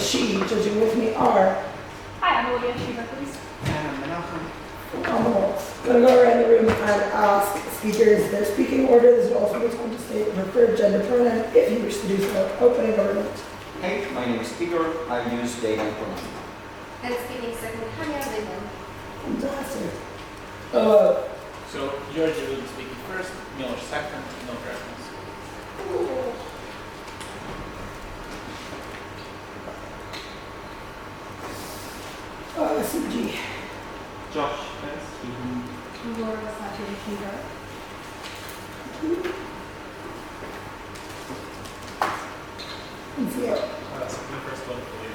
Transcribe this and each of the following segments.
she. Judging with me are. Hi, I'm Olivia Schieber, please. Phenomenal. I'm going to go around the room and ask speakers their speaking order. This will also be time to state the preferred gender pronoun if you wish to do so. Opening government. Hey, my name is Igor. I use they and pronoun. And speaking second, Hania, they them. Fantastic. So Georgia will be speaking first, Miller second, no preference. SMG. Josh speaking. Laura Versace Schieber. And Theo. Second first one for you.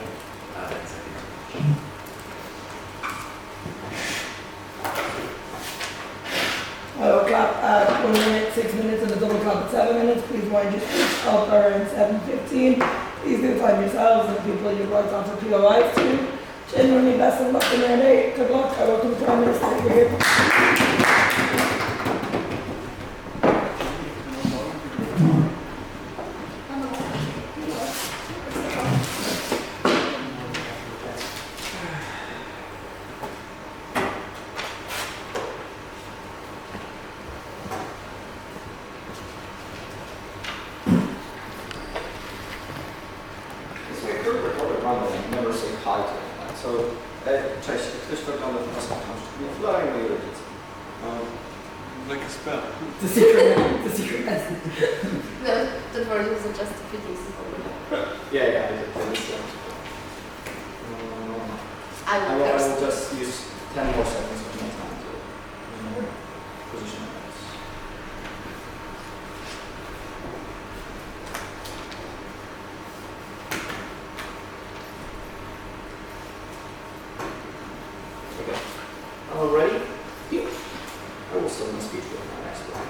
I will clap at 1 minute, 6 minutes, and a double clap at 7 minutes. Please wind your speech up around 7:15. Please do time yourselves and the people you'd like to offer POIs to. Genuinely best of luck in their day. Good luck. I welcome the Prime Minister. You're here. It's my group recorded run, but I never say hi to anyone. So, cześć, ktoś to ogląda to na spotkaniu. Wlałem moje rodzice. Like a spell. The secret. The secret message. No, the word was just a few things. Yeah, I I will will first. just use 10 more seconds of my time to position my notes. Okay. All ready? Yeah. I will start my speech with my next one.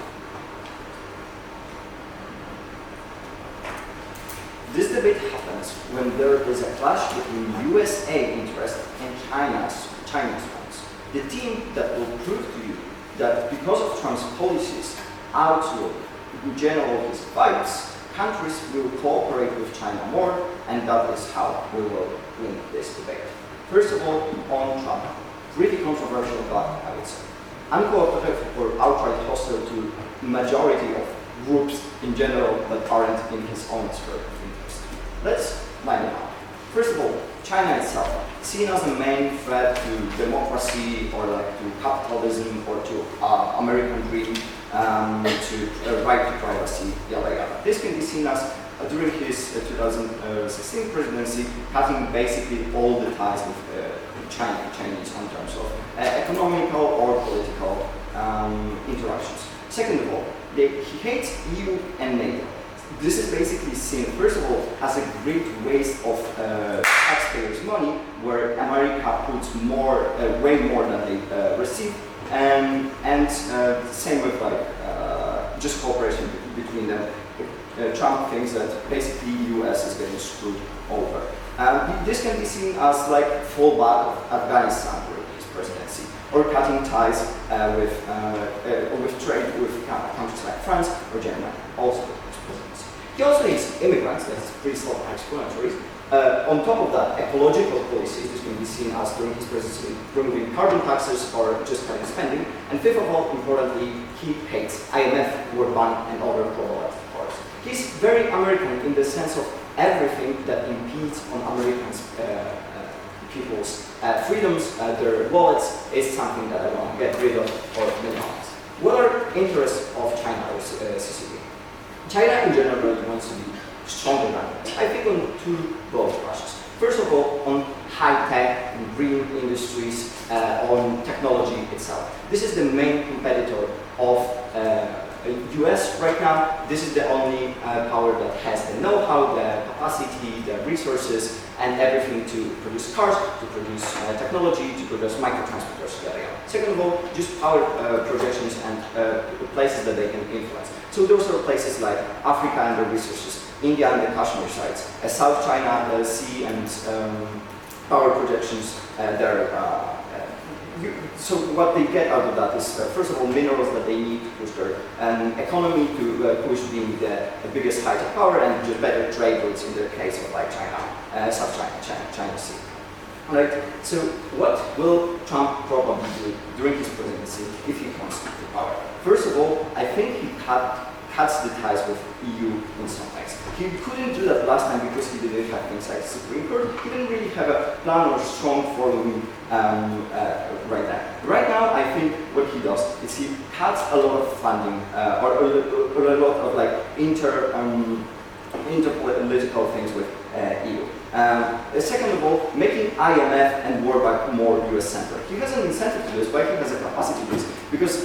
This debate happens when there is a clash between USA interests and China's ones. The team that will prove to you that because of Trump's policies, outlook, in general his fights, countries will cooperate with China more, and that is how we will win this debate. First of all, on Trump. Pretty controversial guy, I would say. Uncooperative or outright hostile to majority of groups in general that aren't in his own sphere of interest. Let's line it out. First of all, China itself, seen as the main threat to democracy or like to capitalism or to American dream, to right to privacy, yada yada. This can be seen as during his 2016 presidency, cutting basically all the ties with Chinese in terms of economical or political interactions. Second of all, he hates EU and NATO. This is basically seen, first of all, as a great waste of taxpayers' money, where America puts more, way more than they receive, and same with like just cooperation between them. Trump thinks that basically US is getting screwed over. This can be seen as like fallback of Afghanistan during his presidency, or cutting ties with trade with countries like France or Germany, also during his presidency. He also hates immigrants, that's pretty self-explanatory. On top of that, ecological policies, this can be seen as during his presidency, removing carbon taxes or just cutting spending. And fifth of all, importantly, he hates IMF, World Bank, and other global powers. He's very American in the sense of everything that impedes on Americans' people's freedoms, their wallets, is something that I want to get rid of or minimize. What are interests of China or CCP? China in general wants to be stronger than us. I think on two broad brushes. First of all, on high-tech and green industries, on technology itself. This is the main competitor of US right now. This is the only power that has the know-how, the capacity, the resources, and everything to produce cars, to produce technology, to produce microtransporters, yada yada. Second of all, just power projections and places that they can influence. So those are places like Africa and the resources, India and the Kashmir sites, South China, the sea and power projections, their so what they get out of that is, first of all, minerals that they need to push their economy to push being the biggest height of power and just better trade routes in the case of like China, South China Sea. Right. So what will Trump probably do during his presidency if he comes to power? First of all, I think he cuts the ties with EU in some ways. He couldn't do that last time because he didn't have things like Supreme Court. He didn't really have a plan or strong following right now. Right now, I think what he does is he cuts a lot of funding or a lot of like interpolitical things with EU. Second of all, making IMF and World Bank more US-centric. He has an incentive to this, but he has a capacity to this, because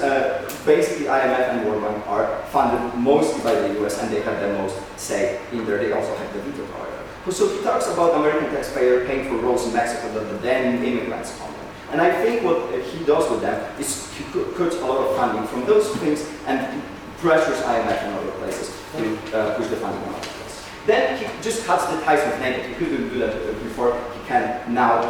basically IMF and World Bank are funded mostly by the US and they have the most say in there. They also have the veto power. So he talks about American taxpayer paying for roads in Mexico that the then immigrants come. And I think what he does with them is he cuts a lot of funding from those things and pressures IMF and other places to push the funding on other places. Then he just cuts the ties with NATO. He couldn't do that before. He can now.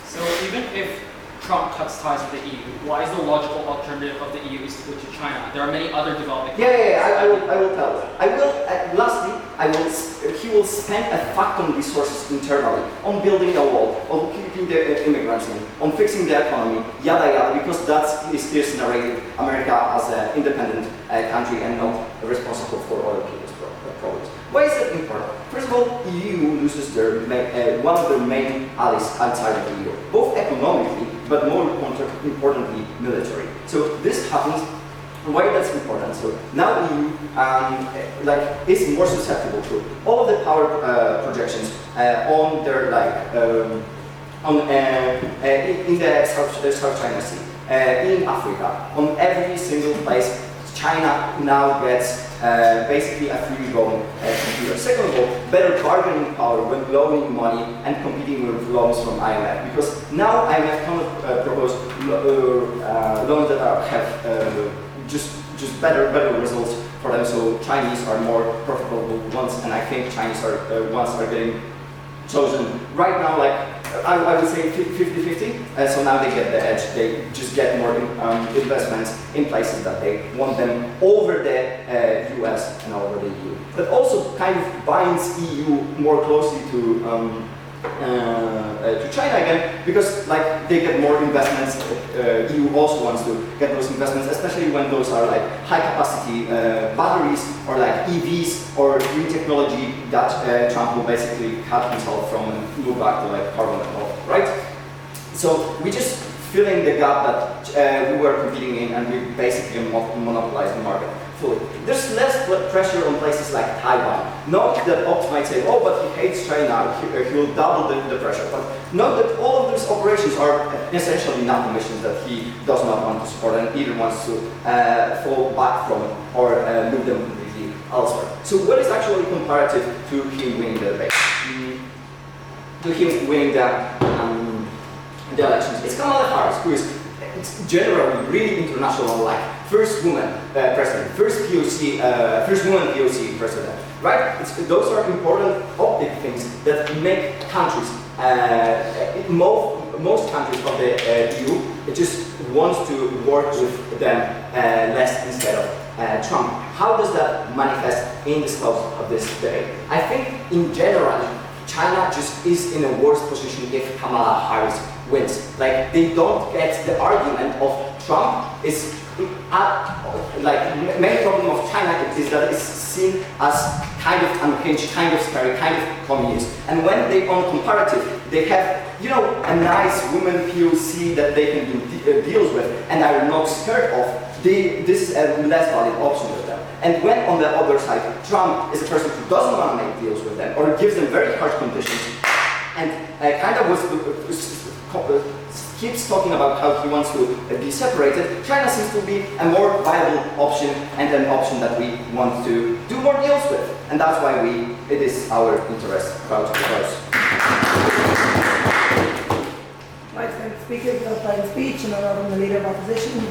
So even if Trump cuts ties with the EU, why is the logical alternative of the EU is to go to China? There are many other developing countries. I will tell you. Lastly, he will spend a fuck on resources internally, on building a wall, on keeping the immigrants in, on fixing the economy, yada yada, because that's his narrative. America as an independent country and not responsible for other people's problems. Why is that important? First of all, EU loses their one of their main allies outside of the EU, both economically, but more importantly, military. So this happens. Why that's important? So now EU is more susceptible to all of the power projections on their in the South China Sea, in Africa, on every single place. China now gets basically a free going computer. Second of all, better bargaining power when loaning money and competing with loans from IMF, because now IMF cannot propose loans that have just better results for them. So Chinese are more profitable ones, and I think Chinese ones are getting chosen right now. I would say 50-50, so now they get the edge. They just get more investments in places that they want them over the US and over the EU. That also kind of binds EU more closely to China again, because they get more investments. EU also wants to get those investments, especially when those are high capacity batteries or EVs or green technology that Trump will basically cut himself from and move back to carbon and all, right? So we just fill in the gap that we were competing in, and we basically monopolized the market fully. There's less pressure on places like Taiwan. Not that Opt might say, oh, but he hates China, he will double the pressure. But note that all of these operations are essentially NATO missions that he does not want to support and either wants to fall back from or move them completely elsewhere. So what is actually comparative to him winning the debate? To him winning the elections? It's Kamala Harris, who is generally really international, first woman president, first woman POC president, right? Those are important optic things that make countries, most countries of the EU, just want to work with them less instead of Trump. How does that manifest in the scope of this debate? I think in general, China just is in a worse position if Kamala Harris wins. They don't get the argument of Trump is main problem of China is that it's seen as kind of unhinged, kind of scary, kind of communist. And when they on comparative, they have a nice woman POC that they can do deals with and are not scared of. This is a less valid option with them. And when on the other side, Trump is a person who doesn't want to make deals with them or gives them very harsh conditions and keeps talking about how he wants to be separated, China seems to be a more viable option and an option that we want to do more deals with. And that's why it is our interest about those. Next speaker is a fine speech and another from the leader of opposition.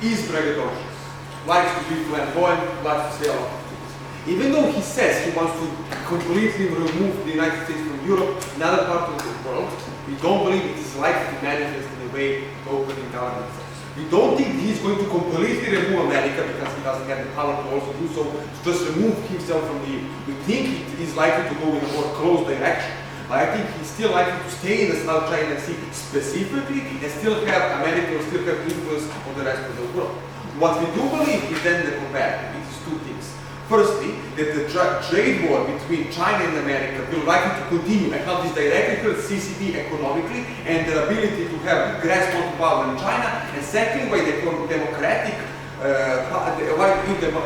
is braggadocious, likes to be flamboyant, likes to say a lot of things. Even though he says he wants to completely remove the United States from Europe and other parts of the world, we don't believe it is likely to manifest in a way to opening government themselves. We don't think he is going to completely remove America because he doesn't have the power to also do so, to just remove himself from the EU. We think it is likely to go in a more close direction. But I think he's still likely to stay in the South China Sea specifically and still have America or still have influence on the rest of the world. What we do believe is then the comparative. It is two things. Firstly, that the trade war between China and America will likely to continue and how this directly hurts CCP economically and their ability to have grasp on power in China. And secondly, why the democratic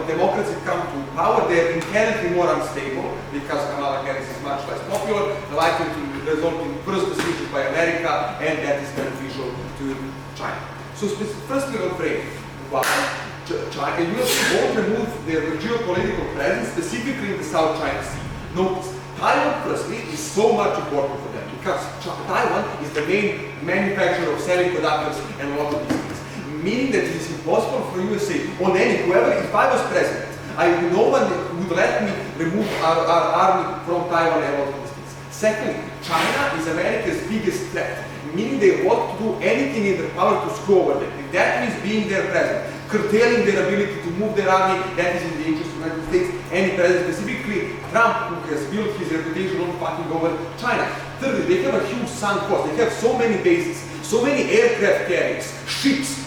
democracy come to power, they are inherently more unstable because Kamala Harris is much less popular, likely to result in first decisions by America, and that is beneficial to China. So firstly, on frame, why China, US won't remove their geopolitical presence specifically in the South China Sea. Notice, Taiwan firstly is so much important for them because Taiwan is the main manufacturer of semiconductors and a lot of these things. Meaning that it is impossible for USA on whoever, if I was president, no one would let me remove our army from Taiwan and all of these things. Secondly, China is America's biggest threat, meaning they want to do anything in their power to screw over them. If that means being their president, curtailing their ability to move their army, that is in the interest of the United States, any president, specifically Trump, who has built his reputation on fucking over China. Thirdly, they have a huge sunk cost. They have so many bases, so many aircraft carriers, ships,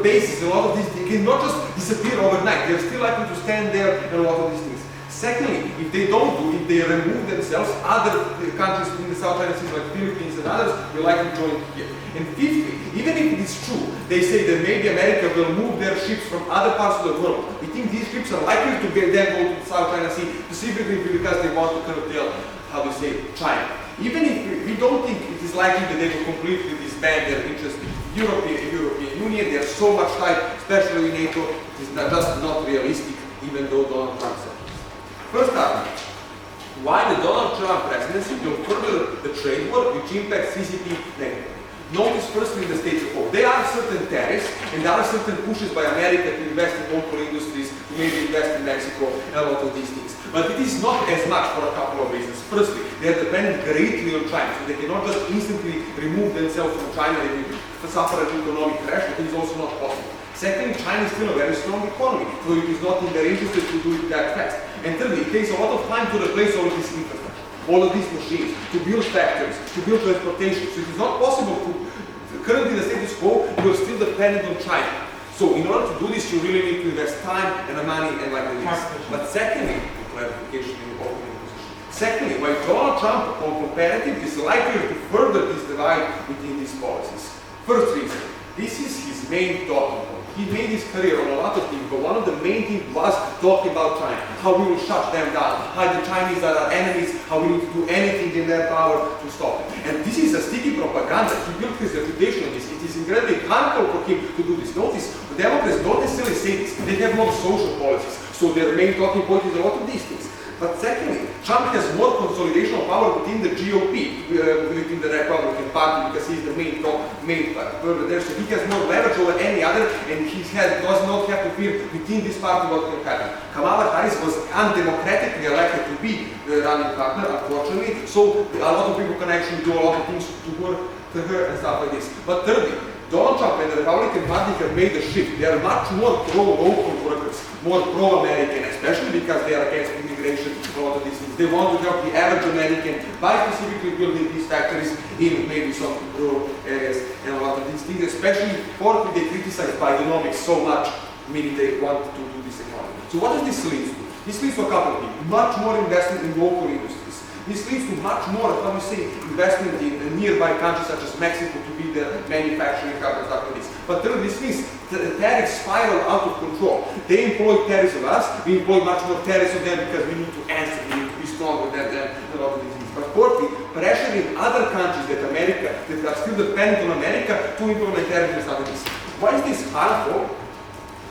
bases, a lot of these things cannot just disappear overnight. They're still likely to stand there and a lot of these things. Secondly, if they don't do, if they remove themselves, other countries in the South China Sea like Philippines and others will likely join here. And fifthly, even if it is true, they say that maybe America will move their ships from other parts of the world. We think these ships are likely to then go to the South China Sea, specifically because they want to curtail, how we say, China. Even if we don't think it is likely that they will completely disband their interest in European Union, they are so much tied, especially in NATO, it is just not realistic, even though Donald Trump said. First argument, why the Donald Trump presidency will further the trade war which impacts CCP negatively. Notice firstly the state report. There are certain tariffs and there are certain pushes by America to invest in local industries, to maybe invest in Mexico and a lot of these things. But it is not as much for a couple of reasons. Firstly, they are dependent greatly on China, so they cannot just instantly remove themselves from China. They will suffer an economic crash, but it is also not possible. Secondly, China is still a very strong economy, so it is not in their interest to do it that fast. And thirdly, it takes a lot of time to replace all of this infrastructure, all of these machines, to build factories, to build transportation. So it is not possible to, currently the status quo, you are still dependent on China. So in order to do this, you really need to invest time and money and like this. But secondly, clarification in the opening position. Secondly, while Donald Trump on comparative is likely to further this divide within these policies. First reason, this is his main talking point. He made his career on a lot of things, but one of the main things was talking about China, how we will shut them down, how the Chinese are our enemies, how we need to do anything in their power to stop it. And this is a sticky propaganda. He built his reputation on this. It is incredibly harmful for him to do this. Notice, the Democrats don't necessarily say this. They have more social policies, so their main talking point is a lot of these things. But secondly, Trump has more consolidation of power within the GOP, within the Republican Party, because he's the main player there. So he has more leverage over any other, and he does not have to fear within this party what can happen. Kamala Harris was undemocratically elected to be the running partner, unfortunately. So a lot of people can actually do a lot of things to her and stuff like this. But thirdly, Donald Trump and the Republican Party have made a shift. They are much more pro-local workers, more pro-American, especially because they are against immigration and a lot of these things. They want to help the average American by specifically building these factories in maybe some rural areas and a lot of these things. Especially, fourthly, they criticize Bidenomics so much, meaning they want to do this economy. So what does this lead to? This leads to a couple of things. Much more investment in local industries. This leads to much more, how we say, investment in nearby countries such as Mexico to be the manufacturing hub and stuff like this. But thirdly, this means the tariffs spiral out of control. They employ tariffs on us, we employ much more tariffs on them because we need to answer, we need to be stronger than a lot of these things. But fourthly, pressuring other countries that are still dependent on America to implement tariffs and stuff like this. Why is this harmful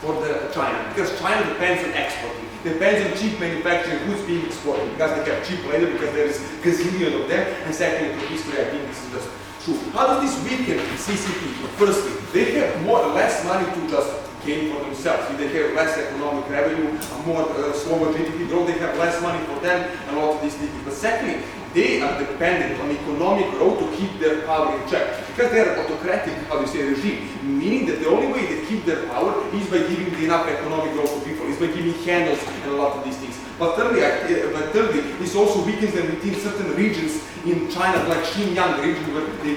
for China? Because China depends on exporting. Depends on cheap manufacturing goods being exported because they have cheap labor, because there is gazillion of them, and secondly, for history, I think this is just true. How does this weaken CCP? Firstly, they have more or less money to just gain for themselves. If they have less economic revenue, a more slower GDP growth, they have less money for them, and a lot of these things. But secondly, they are dependent on economic growth to keep their power in check. Because they are autocratic, regime, meaning that the only way they keep their power is by giving enough economic growth to people, is by giving handles and a lot of these things. But thirdly, this also weakens them within certain regions in China, like Xinjiang region, where they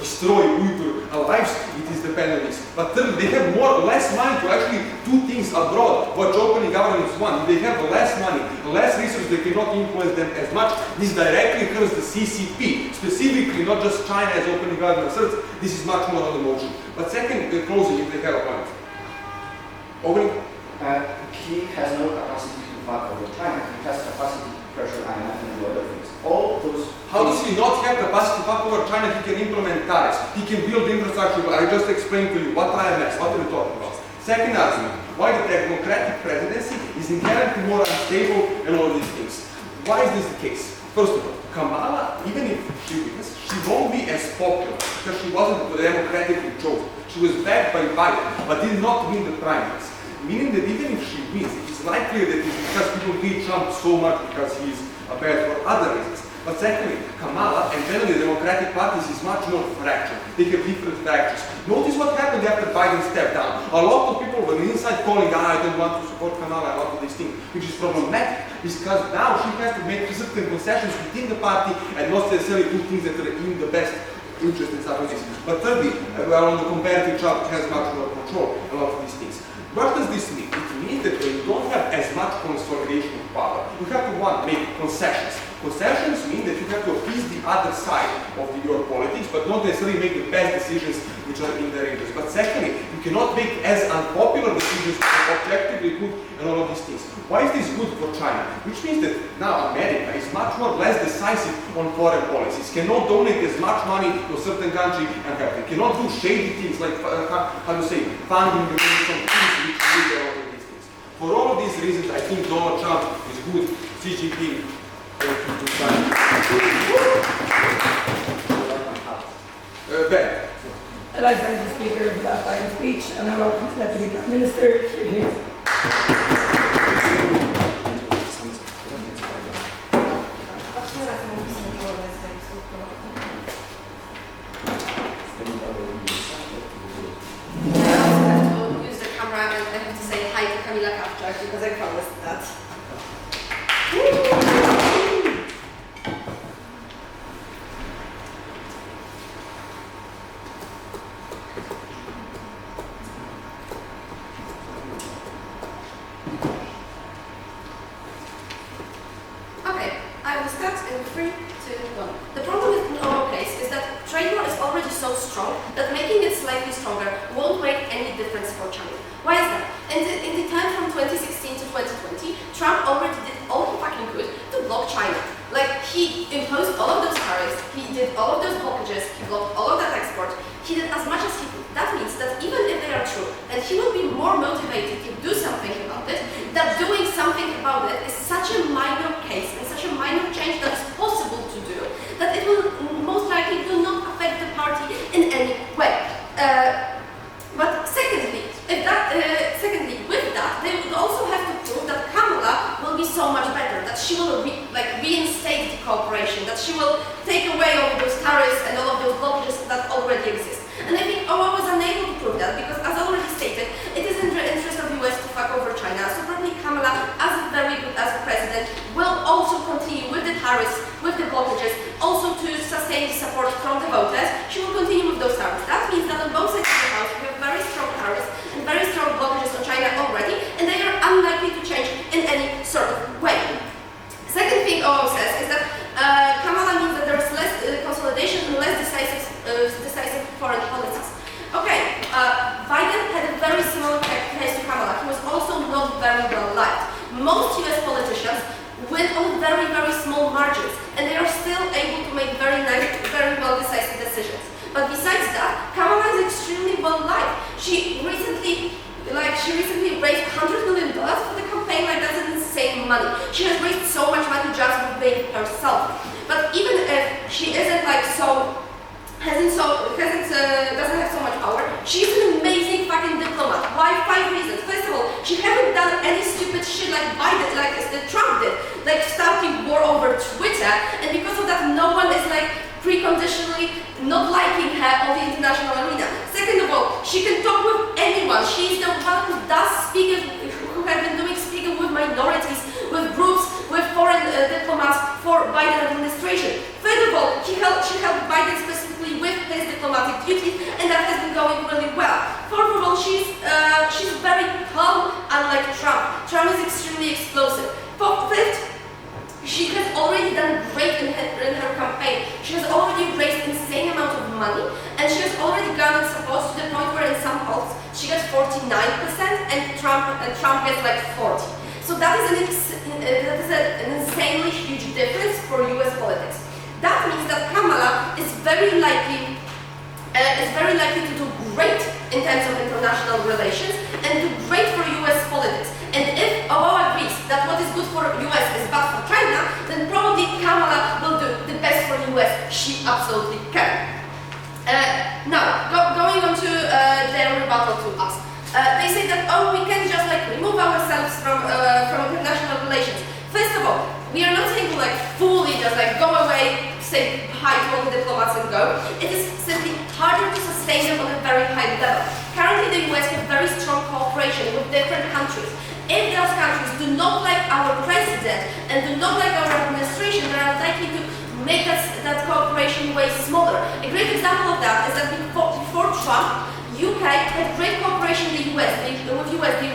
destroy Uyghur lives. It is dependent on this. But thirdly, they have more or less money to actually do things abroad, what opening governments want. They have less money, less resources, they cannot influence them as much. This directly hurts the CCP, specifically not just China as opening government asserts. This is much more on the motion. But second, closing, if they have a point. Opening? He has no capacity to fight over China. He has capacity to pressure IMF and do other things. All those. How does he not have capacity to fight over China? He can implement tariffs. He can build infrastructure. I just explained to you what IMF, what are we talking about? Second argument, why the technocratic presidency is inherently more unstable and all these things. Why is this the case? First of all, Kamala, even if she wins, she won't be as popular because she wasn't democratically chosen. She was backed by Biden, but did not win the primaries. Meaning that even if she wins, it is likely that it's because people hate Trump so much because he's bad for other reasons. But secondly, Kamala and generally the Democratic parties is much more fractured. They have different fractures. Notice what happened after Biden stepped down. A lot of people were inside calling, I don't want to support Kamala, a lot of these things, which is problematic because now she has to make certain concessions within the party and not necessarily do things that are in the best interest in some of this. But thirdly, on the comparative chart, has much more control, a lot of these things. What does this mean? It means that when you don't have as much consolidation of power, you have to, one, make concessions. Concessions mean that you have to appease the other side of your politics, but not necessarily make the best decisions which are in their interest. But secondly, you cannot make as unpopular decisions objectively good and all of these things. Why is this good for China? Which means that now America is much more less decisive on foreign policies, cannot donate as much money to a certain country and have it, cannot do shady things like, funding the some things which lead to all of these things. For all of these reasons, I think Donald Trump is good. Xi Jinping. Ben. I'd like to thank the Speaker for that fine speech, and I welcome the Deputy Prime Minister here. Because I promised that. Okay, I will start in 3, 2, 1. The problem with our case is that trade war is already so strong that making it slightly stronger won't make any difference for China. Why is that? In the time from 2016 to 2020, Trump already did all he fucking could to block China. Like, he imposed all of those tariffs, he did all of those blockages, he blocked all of that export, he did as much as he could. That means that even if they are true, and he will be more motivated to do something about it, that doing something about it is such a minor case and such a minor change that is possible to do, that it will most likely do not affect the party in any way. But secondly, with that, they would also have to prove that Kamala will be so much better, that she will reinstate the cooperation, that she will take away all of those tariffs and all of those blockages that already exist. And I think Obama was unable to prove that because, as already stated, it is in the interest of the US to fuck over China. So probably Kamala, as very good as a president, will also continue with the tariffs, with the blockages, also to sustain the support from the voters. She will continue with those tariffs. That means that on both sides of the house, we have very strong tariffs and very strong blockages on China already, and they are unlikely to change in any sort of way. Second thing OO says is that Kamala means that there's less consolidation and less decisive foreign policies. Okay, Biden had a very similar case to Kamala. He was also not very well liked. Most US politicians win on very, very small margins, and they are still able to make very nice, very well decisive decisions. But besides that, Kamala is extremely well liked. She recently raised $100 million for the campaign. Like, that's an insane money. She has raised so much money just for being herself. But even if she isn't doesn't have so much power, she's an amazing fucking diplomat. Why? 5 reasons. First of all, she hasn't done any stupid shit like Biden, like Trump did, like starting war over Twitter, and because of that, no one is like preconditionally not liking her on the international arena. Second of all, she can talk with anyone. She's the one who does speak, who have been doing speaking with minorities, with groups, with foreign diplomats for Biden administration. Third of all, she helped Biden specifically with his diplomatic duties, and that has been going really well. Fourth of all, she's very calm, unlike Trump. Trump is extremely explosive. Fifth, she has already done great in her campaign. She has already raised insane amount of money, and she has already garnered support to the point where in some polls she gets 49% and Trump gets like 40. So that is an insanely huge difference for U.S. politics. That means that Kamala is very likely to do great in terms of international relations and do great for U.S. politics. And if Obama agrees that what is good for U.S. is bad for China, then probably Kamala will do the best for U.S. She absolutely can. Now, going on to their rebuttal to us. They say that, oh, we can just like remove ourselves from international relations. First of all, we are not saying to like fully just like go away, say hi to all the diplomats and go. It is simply harder to sustain them on a very high level. Currently, the US has very strong cooperation with different countries. If those countries do not like our president and do not like our administration, they are likely to make that cooperation way smaller. A great example of that is that before Trump, UK had great cooperation with the US. They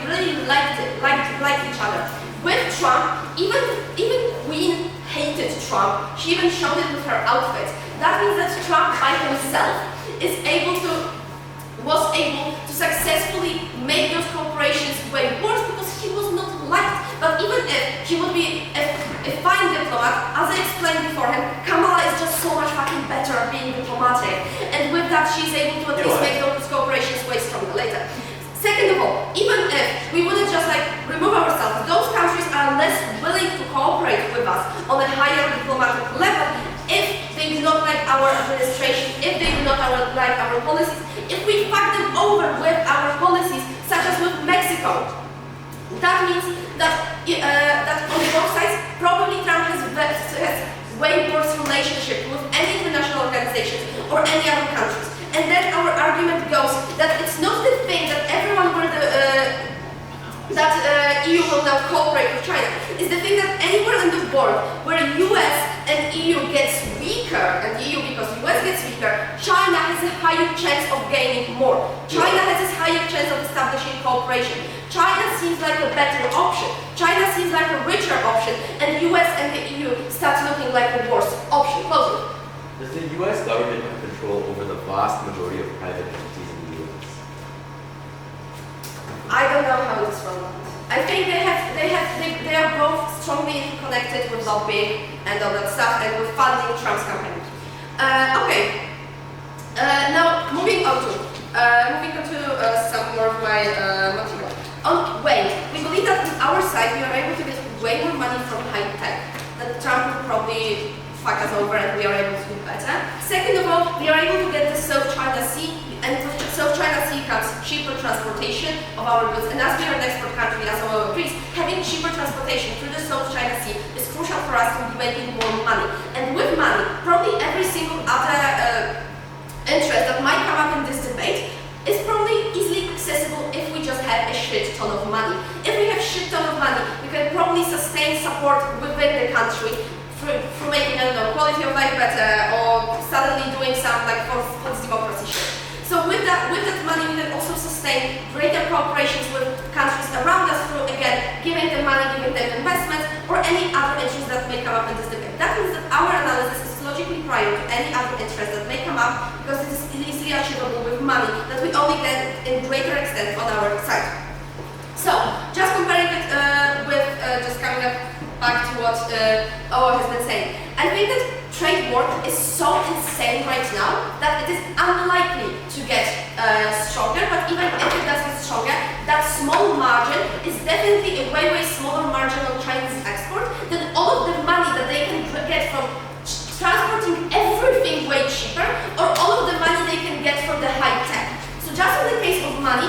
really liked each other. With Trump, even Queen hated Trump. She even showed it with her outfit. That means that Trump by himself was able to successfully make those corporations way worse because he was not liked. But even if he would be a fine diplomat, as I explained beforehand, Kamala is just so much fucking better at being diplomatic. And with that, she's able to at least make those corporations way stronger later. Second of all, even if we wouldn't just like remove ourselves, those countries are less willing to cooperate with us on a higher diplomatic level if they do not like our administration, if they do not like our policies, if we fuck them over with our policies, such as with Mexico. That means that on both sides, probably Trump has way worse relationship with any international organizations or any other countries. And then our argument goes that it's not the thing that everyone will EU will now cooperate with China. It's the thing that anywhere in the world where US and EU gets weaker, and EU because US gets weaker, China has a higher chance of gaining more. China has a higher chance of establishing cooperation. China seems like a better option. China seems like a richer option, and US and the EU starts looking like a worse option. Closing. Does the US government have control over the vast majority of private entities in the US? I don't know how it's from that. I think they are both strongly connected with lobbying and all that stuff and with funding Trump's campaign. Okay. Now moving on to some more of my material. On Wayne, we believe that on our side we are able to get way more money from high tech. That Trump will probably fuck us over and we are able to do better. Second of all, we are able to get the South China Sea, and to South China Sea comes cheaper transportation of our goods. And as we are an export country, as our agrees, having cheaper transportation through the South China Sea is crucial for us to be making more money. And with money, probably every single other interest that might come up in this debate is probably easily accessible if we just have a shit ton of money. If we have shit ton of money, we can probably sustain support within the country through making, I don't know, quality of life better or suddenly doing some like false democracy shit. So with that money, we can also sustain greater cooperations with countries around us through, again, giving them money, giving them investments, or any other interests that may come up in this debate. That means that our analysis is logically prior to any other interest that may come up because it is easily achievable with money that we only get in greater extent on our side. So, just comparing it with just coming up back to what Owo has been saying. I think that trade war is so insane right now that it is unlikely to get stronger, but even if it does get stronger, that small margin is definitely a way smaller margin on Chinese export than all of the money that they can get from transporting everything way cheaper or all of the money they can get from the high tech. So just in the case of money,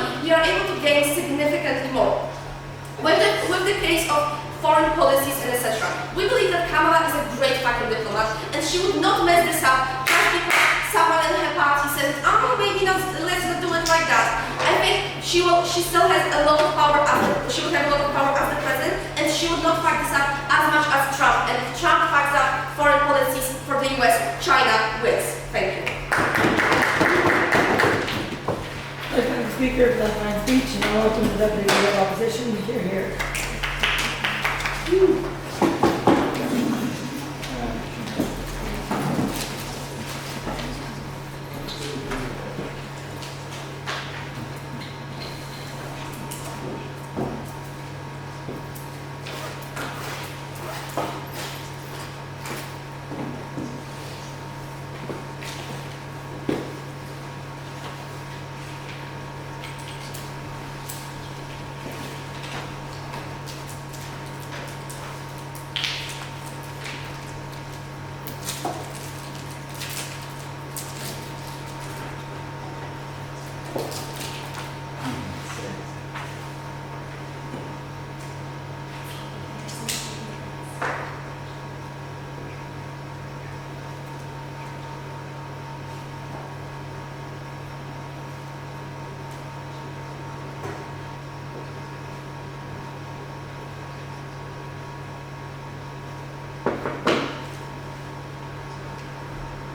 the case of foreign policies and etc. We believe that Kamala is a great fucking diplomat, and she would not mess this up just because someone in her party says, oh, maybe not, let's not do it like that. I think she still has a lot of power she would have a lot of power as the president, and she would not fuck this up as much as Trump. And if Trump fucks up foreign policies for the US, China wins. Thank you. Speaker for that fine speech, and I welcome the Deputy Leader of Opposition. Hear, hear.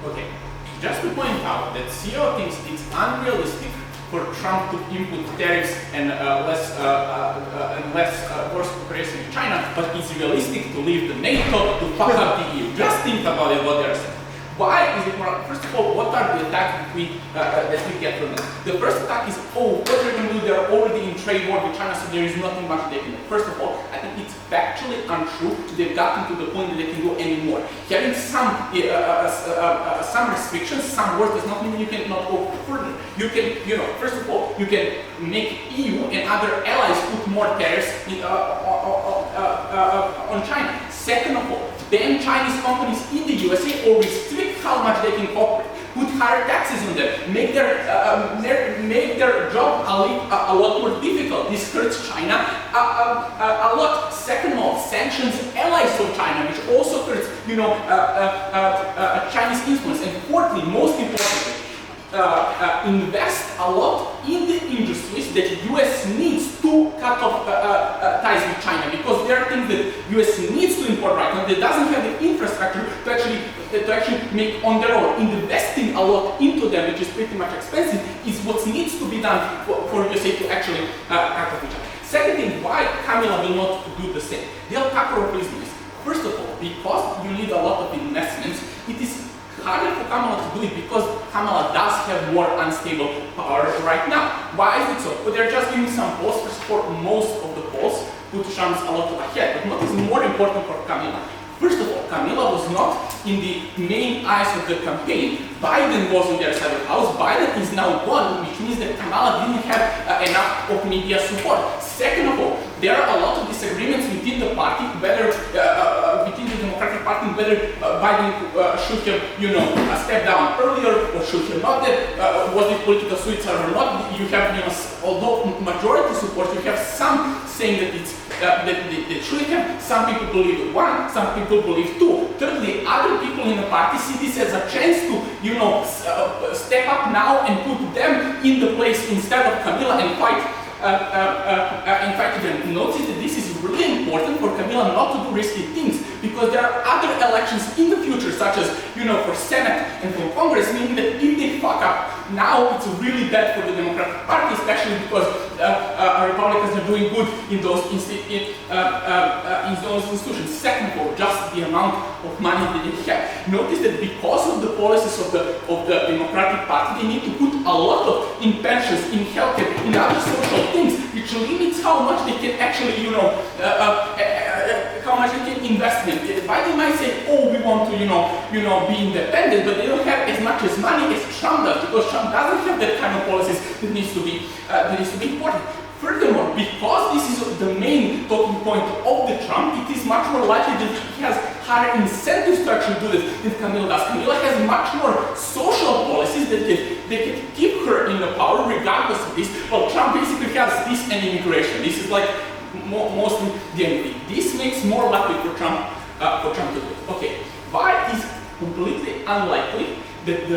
Okay, just to point out that CEO thinks it's unrealistic for Trump to input tariffs and less forced cooperation with China, but it's realistic to leave the NATO to fuck up the EU. Just think about it, what they're saying. Why is it more? First of all, what are the attacks that we get from them? The first attack is, oh, what they're going to do? They're already in trade war with China, so there is nothing much they can do. First of all, I think it's factually untrue. They've gotten to the point that they can do any more. Having some restrictions, some words does not mean you cannot go further. You can, first of all, you can make EU and other allies put more tariffs on China. Second of all, ban Chinese companies in the USA or restrict how much they can cooperate, put higher taxes on them, make their job a lot more difficult. This hurts China a lot. Second of all, sanctions allies of China, which also hurts, Chinese influence. And fourthly, most importantly, invest a lot in the industries that US needs to cut off ties with China, because there are things that US needs to import right now that doesn't have the infrastructure to actually make on their own. Investing a lot into them, which is pretty much expensive, is what needs to be done for USA to actually cut off each other. Second thing, why Kamala will not do the same? They'll cover up business. First of all, because you need a lot of investments, it is harder for Kamala to do it because Kamala does have more unstable power right now. Why is it so? But they're just giving some polls for most of the polls, put Trump's a lot ahead. But what is more important for Kamala? First of all, Kamala was not in the main eyes of the campaign. Biden was on their side of the house. Biden is now gone, which means that Kamala didn't have enough of media support. Second of all, there are a lot of disagreements within the party, whether within the Democratic Party, whether Biden should have, stepped down earlier or should have not. Was it political suicide or not? You have, although majority support, you have some saying that it's that they should have. Some people believe one, some people believe two. Thirdly, other people in the party see this as a chance to, step up now and put them in the place instead of Kamala and fight. In fact, you can notice that this is really important for Kamala not to do risky things, because there are other elections in the future, such as, for Senate and for Congress, meaning that if they fuck up now, it's really bad for the Democratic Party, especially because Republicans are doing good in those institutions. Second of all, just the amount of money that they have. Notice that because of the policies of the Democratic Party, they need to put a lot of in pensions, in healthcare, in other social things, which limits how much they can actually, how much they can invest in. Biden might say, oh, we want to, be independent, but they don't have as much as money as Trump does, because Trump doesn't have that kind of policies that needs to be important. Furthermore, because this is the main talking point of the Trump, it is much more likely that he has higher incentives to actually do this than Kamala does. Kamala has much more social policies that can keep her in the power regardless of this, while Trump basically has this and immigration. This is like mostly the enemy. This makes more likely for Trump to do it. Okay, why is completely unlikely that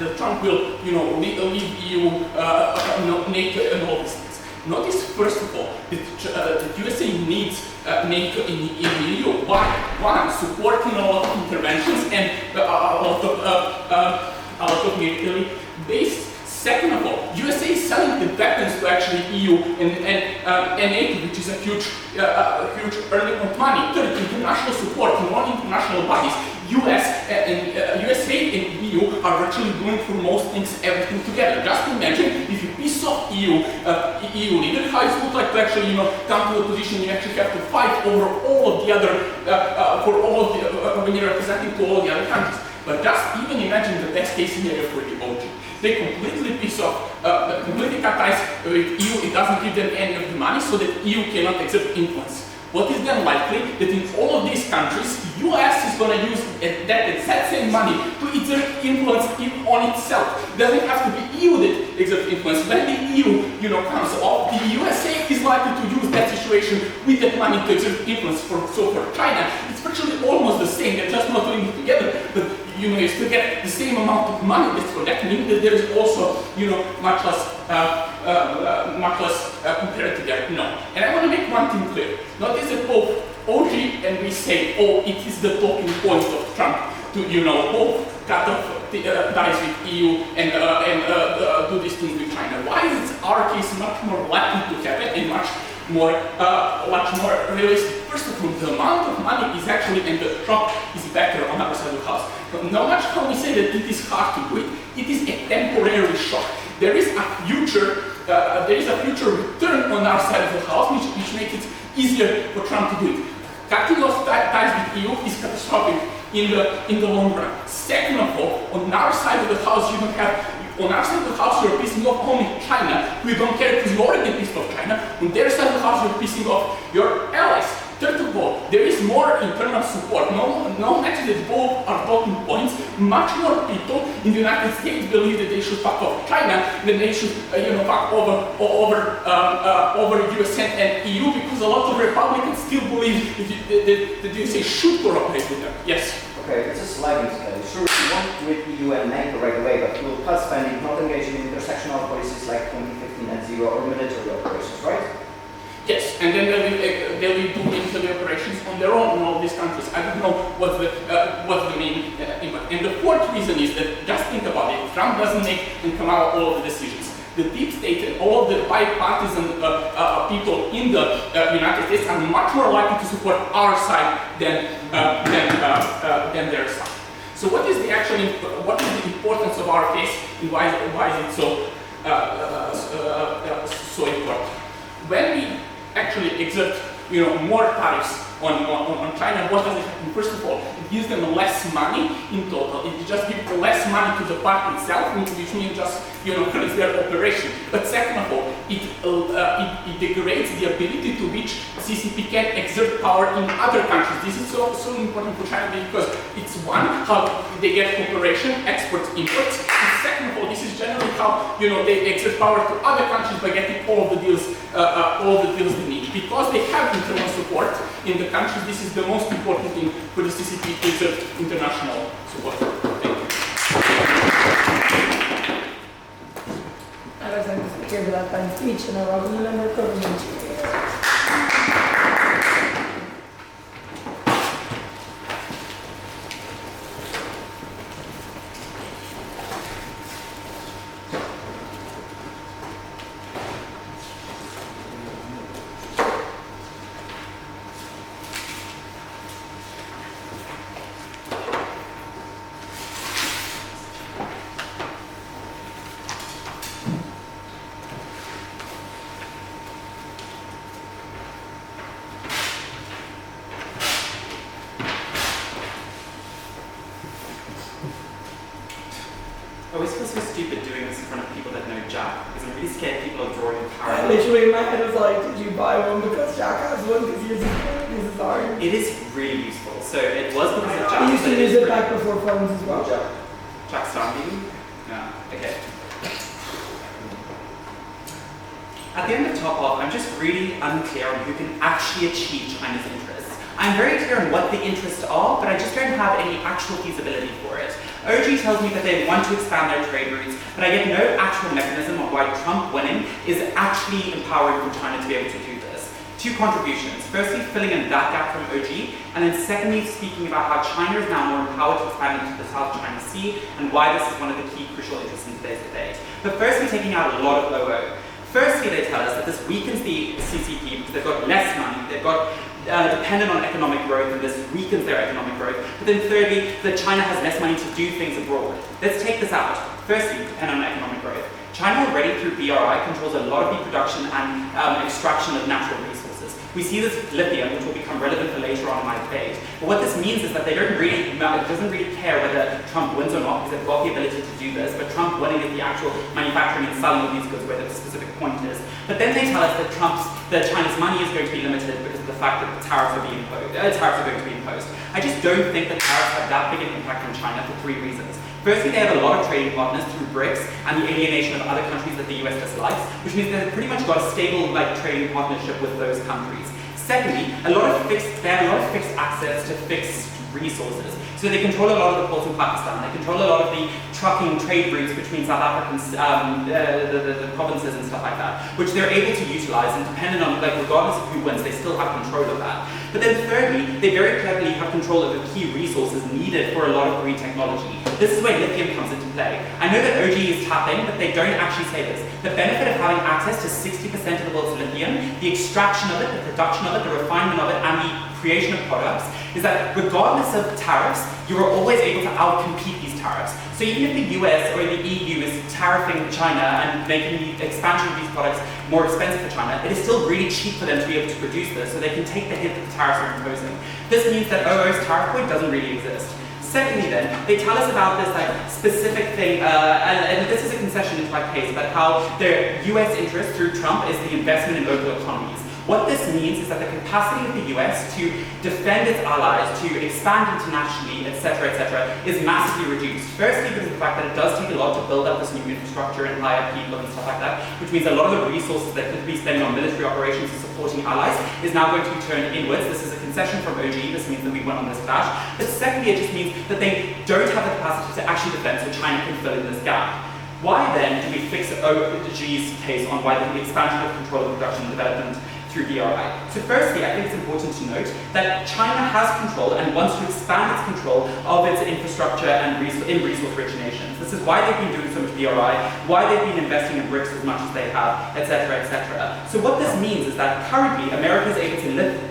the Trump will, leave EU, NATO, and all these things. Notice, first of all, that USA needs NATO in the EU. Why? One, supporting a lot of interventions and a lot of military base. Second of all, USA is selling the weapons to actually EU and NATO, which is a huge earning of money. Third, international support in all international bodies. USA and EU are actually doing for most things everything together. Just imagine if you piss off EU leader, how it would like to actually come to a position you actually have to fight over all of the other when you're representing to all the other countries. But just even imagine the best case scenario for the OG. They completely piss off, completely cut ties with EU. It doesn't give them any of the money, so that EU cannot exert influence. What is then likely that in all of these countries, US is going to use that exact same money to exert influence on itself. It doesn't have to be EU that exerts influence. When the EU, comes off, the USA is likely to use that situation with that money to exert influence. So for China, it's virtually almost the same. They're just not doing it together, but you still get the same amount of money. So that means that there is also, much less comparative there. No. And I want to make one thing clear. Notice that both OG and we say, oh, it is the talking point of Trump to, both cut off ties with EU and do this thing with China. Why is our case much more likely to happen and much more realistic? First of all, the amount of money is actually, and the Trump is better on our side of the house. But no much how we say that it is hard to do it, it is a temporary shock. There is a future return on our side of the house, which makes it easier for Trump to do it. Cutting off ties with EU is catastrophic in the long run. Second of all, on our side of the house, on our side of the house, you're pissing off only China. We don't care because you already pissed off China. On their side of the house, you're pissing off your allies. Third of all, there is more internal support. No matter that both are talking points, much more people in the United States believe that they should fuck off China than they should, fuck over US and EU, because a lot of Republicans still believe that the USA should cooperate with them. Yes. Okay, it's a sliding scale. Sure, we won't do it EU and NATO right away, but we'll cut spending, not engage in intersectional policies like 2015 and zero or military operations, right? Yes, and then they'll be doing military operations on their own in all these countries. I don't know what's the main impact. And the fourth reason is that, just think about it, Trump doesn't make and come out all of the decisions. The deep state and all of the bipartisan people in the United States are much more likely to support our side than their side. So what is the importance of our case, and why is it so important? When we actually exert, more tariffs on China, what does it happen? First of all, it gives them less money in total. It just gives less money to the party itself, which means just, credits their operation. But second of all, it degrades the ability to which CCP can exert power in other countries. This is so important for China because it's one, how they get cooperation, exports, imports. And second of all, this is generally how, they exert power to other countries by getting all the deals they need. Because they have internal support in the countries, this is the most important thing for the CCP to exert international support. Thank you. I was like to speak here for that fine speech, and I welcome the member of government. Are we supposed to be stupid doing this in front of people that know Jack? Because I'm really scared people are drawing parallels. Literally, my head was like, did you buy one because Jack has one? Because yours is ours. It is really useful. So it was because of Jack. I used to use it back before phones as well. Jack Starbeam? Yeah, okay. At the end of top off, I'm just really unclear on who can actually achieve China's interests. I'm very clear on what the interests are, but I just don't have any actual feasibility for it. OG tells me that they want to expand their trade routes, but I get no actual mechanism on why Trump winning is actually empowering for China to be able to do this. Two contributions. Firstly, filling in that gap from OG, and then secondly, speaking about how China is now more empowered to expand into the South China Sea, and why this is one of the key crucial interests in today's debate. But firstly, taking out a lot of OO. Firstly, they tell us that this weakens the CCP because they've got less money, they've got dependent on economic growth, and this weakens their economic growth. But then thirdly, that China has less money to do things abroad. Let's take this out. Firstly, dependent on economic growth. China already, through BRI, controls a lot of the production and extraction of natural resources. We see this with lithium, which will become relevant for later on in my debate. But what this means is that they don't really, it doesn't really care whether Trump wins or not, because they've got the ability to do this, but Trump winning is the actual manufacturing and selling of these goods where the specific point is. But then they tell us that China's money is going to be limited because of the fact that the tariffs are going to be imposed. I just don't think that tariffs have that big an impact on China for three reasons. Firstly, they have a lot of trading partners through BRICS and the alienation of other countries that the US dislikes, which means they've pretty much got a stable trading partnership with those countries. Secondly, they have a lot of fixed access to fixed resources. So they control a lot of the ports in Pakistan, they control a lot of the trucking trade routes between South African the provinces and stuff like that, which they're able to utilize, and depending on, regardless of who wins, they still have control of that. But then thirdly, they very cleverly have control of the key resources needed for a lot of green technology. This is where lithium comes into play. I know that OG is tapping, but they don't actually say this. The benefit of having access to 60% of the world's lithium, the extraction of it, the production of it, the refinement of it, and the creation of products, is that regardless of tariffs, you are always able to outcompete these tariffs. So even if the US or the EU is tariffing China and making the expansion of these products more expensive for China, it is still really cheap for them to be able to produce this, so they can take the hit that the tariffs are imposing. This means that OO's tariff point doesn't really exist. Secondly then, they tell us about this specific thing, and this is a concession into my case, about how their US interest through Trump is the investment in local economies. What this means is that the capacity of the US to defend its allies, to expand internationally, etc., is massively reduced. Firstly, because of the fact that it does take a lot to build up this new infrastructure and hire people and stuff like that, which means a lot of the resources that could be spending on military operations and supporting allies is now going to be turned inwards. This is a concession from OG, this means that we won on this clash. But secondly, it just means that they don't have the capacity to actually defend, so China can fill in this gap. Why then do we fix OG's case on why the expansion of control of production and development through BRI? So firstly, I think it's important to note that China has control and wants to expand its control of its infrastructure and in resource-rich nations. This is why they've been doing so much BRI, why they've been investing in BRICS as much as they have, etc., etc. So what this means is that currently America is able to